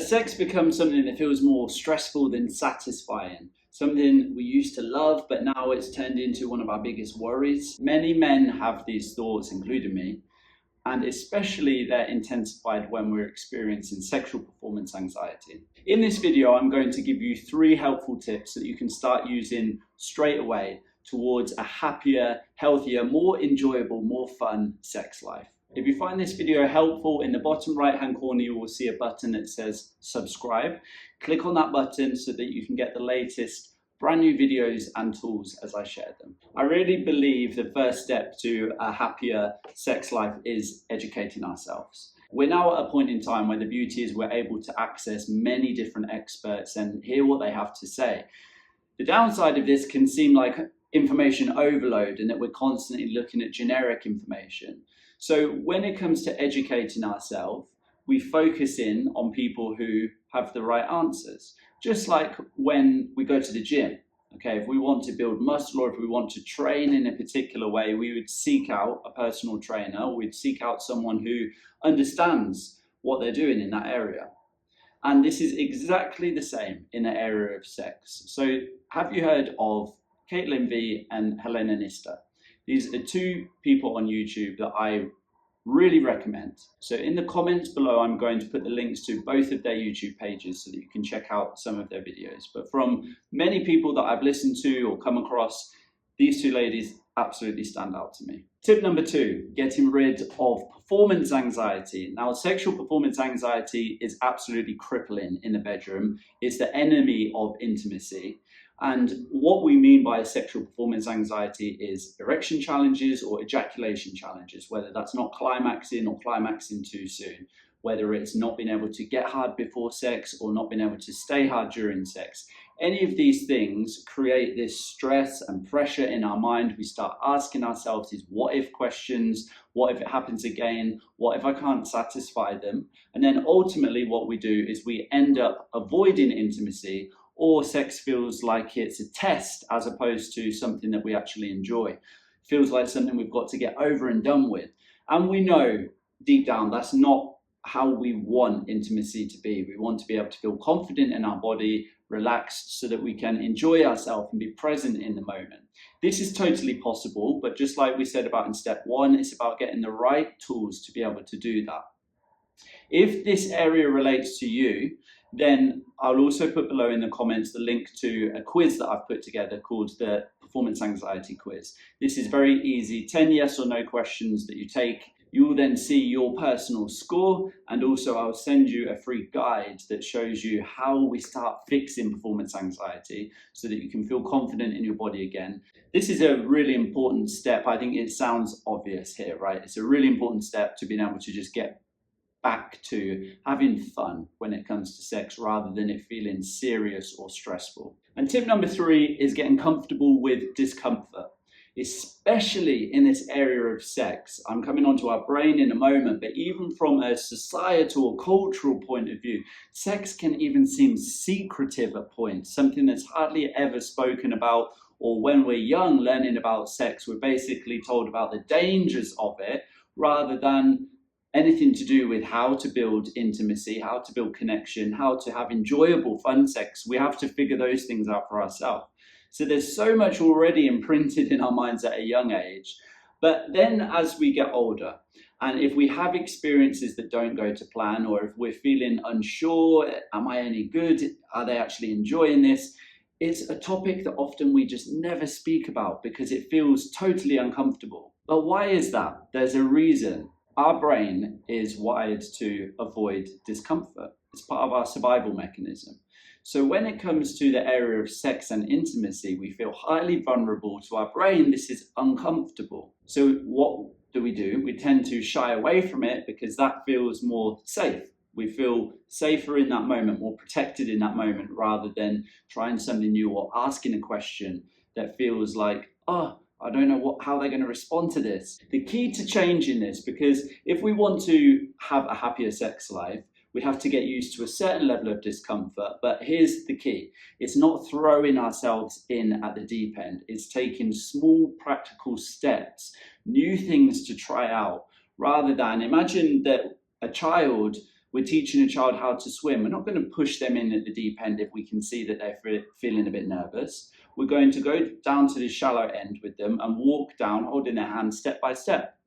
Has sex become something that feels more stressful than satisfying? Something we used to love, but now it's turned into one of our biggest worries? Many men have these thoughts, including me, and especially they're intensified when we're experiencing sexual performance anxiety. In this video, I'm going to give you 3 helpful tips that you can start using straight away towards a happier, healthier, more enjoyable, more fun sex life. If you find this video helpful, in the bottom right-hand corner, you will see a button that says subscribe. Click on that button so that you can get the latest brand new videos and tools as I share them. I really believe the first step to a happier sex life is educating ourselves. We're now at a point in time where the beauty is we're able to access many different experts and hear what they have to say. The downside of this can seem like information overload and that we're constantly looking at generic information. So when it comes to educating ourselves, we focus in on people who have the right answers. Just like when we go to the gym, okay, if we want to build muscle or if we want to train in a particular way, we would seek out a personal trainer, or we'd seek out someone who understands what they're doing in that area. And this is exactly the same in the area of sex. So have you heard of Caitlin V and Helena Nista? These are 2 people on YouTube that I really recommend. So in the comments below, I'm going to put the links to both of their YouTube pages so that you can check out some of their videos. But from many people that I've listened to or come across, these 2 ladies absolutely stand out to me. Tip number 2, getting rid of performance anxiety. Now, sexual performance anxiety is absolutely crippling in the bedroom. It's the enemy of intimacy. And what we mean by sexual performance anxiety is erection challenges or ejaculation challenges, whether that's not climaxing or climaxing too soon, whether it's not being able to get hard before sex or not being able to stay hard during sex. Any of these things create this stress and pressure in our mind. We start asking ourselves these what if questions. What if it happens again? What if I can't satisfy them? And then ultimately what we do is we end up avoiding intimacy, or sex feels like it's a test as opposed to something that we actually enjoy. It feels like something we've got to get over and done with. And we know deep down that's not how we want intimacy to be. We want to be able to feel confident in our body, relaxed, so that we can enjoy ourselves and be present in the moment. This is totally possible, but just like we said about in step 1, it's about getting the right tools to be able to do that. If this area relates to you, then I'll also put below in the comments the link to a quiz that I've put together called the Performance Anxiety Quiz. This is very easy, 10 yes or no questions that you take. You will then see your personal score, and also I'll send you a free guide that shows you how we start fixing performance anxiety so that you can feel confident in your body again. This is a really important step. I think it sounds obvious here, right? It's a really important step to being able to just get back to having fun when it comes to sex rather than it feeling serious or stressful. And tip number 3 is getting comfortable with discomfort, especially in this area of sex. I'm coming onto our brain in a moment, but even from a societal or cultural point of view, sex can even seem secretive at points, something that's hardly ever spoken about. Or when we're young learning about sex, we're basically told about the dangers of it rather than anything to do with how to build intimacy, how to build connection, how to have enjoyable fun sex. We have to figure those things out for ourselves. So there's so much already imprinted in our minds at a young age. But then as we get older, and if we have experiences that don't go to plan, or if we're feeling unsure, am I any good? Are they actually enjoying this? It's a topic that often we just never speak about because it feels totally uncomfortable. But why is that? There's a reason. Our brain is wired to avoid discomfort. It's part of our survival mechanism. So when it comes to the area of sex and intimacy, we feel highly vulnerable to our brain. This is uncomfortable. So what do? We tend to shy away from it because that feels more safe. We feel safer in that moment, more protected in that moment, rather than trying something new or asking a question that feels like, oh, I don't know how they're going to respond to this. The key to changing this, because if we want to have a happier sex life, we have to get used to a certain level of discomfort. But here's the key. It's not throwing ourselves in at the deep end. It's taking small practical steps, new things to try out, rather than imagine that a child We're teaching a child how to swim. We're not going to push them in at the deep end if we can see that they're feeling a bit nervous. We're going to go down to the shallow end with them and walk down, holding their hand step by step.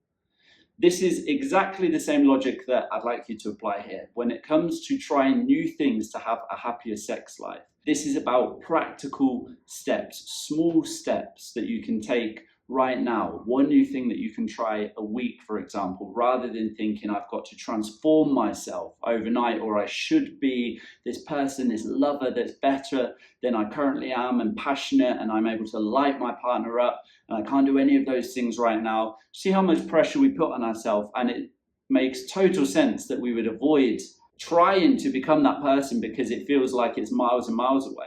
This is exactly the same logic that I'd like you to apply here when it comes to trying new things to have a happier sex life. This is about practical steps, small steps that you can take right now. One new thing that you can try a week, for example, rather than thinking I've got to transform myself overnight, or I should be this person, this lover that's better than I currently am and passionate and I'm able to light my partner up, and I can't do any of those things right now. See how much pressure we put on ourselves, and it makes total sense that we would avoid trying to become that person because it feels like it's miles and miles away.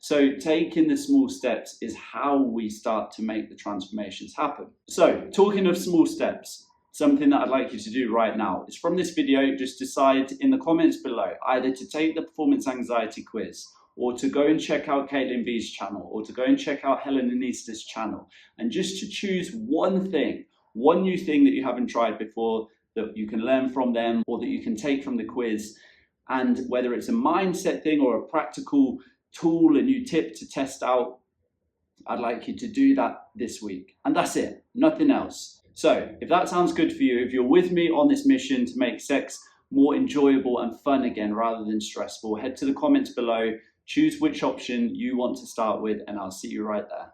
So taking the small steps is how we start to make the transformations happen. So talking of small steps, something that I'd like you to do right now is, from this video, just decide in the comments below either to take the performance anxiety quiz, or to go and check out Caitlin V's channel, or to go and check out Helena Nista's channel, and just to choose one thing, one new thing that you haven't tried before that you can learn from them or that you can take from the quiz. And whether it's a mindset thing or a practical tool, a new tip to test out, I'd like you to do that this week. And that's it, nothing else. So if that sounds good for you, if you're with me on this mission to make sex more enjoyable and fun again rather than stressful, head to the comments below, choose which option you want to start with, and I'll see you right there.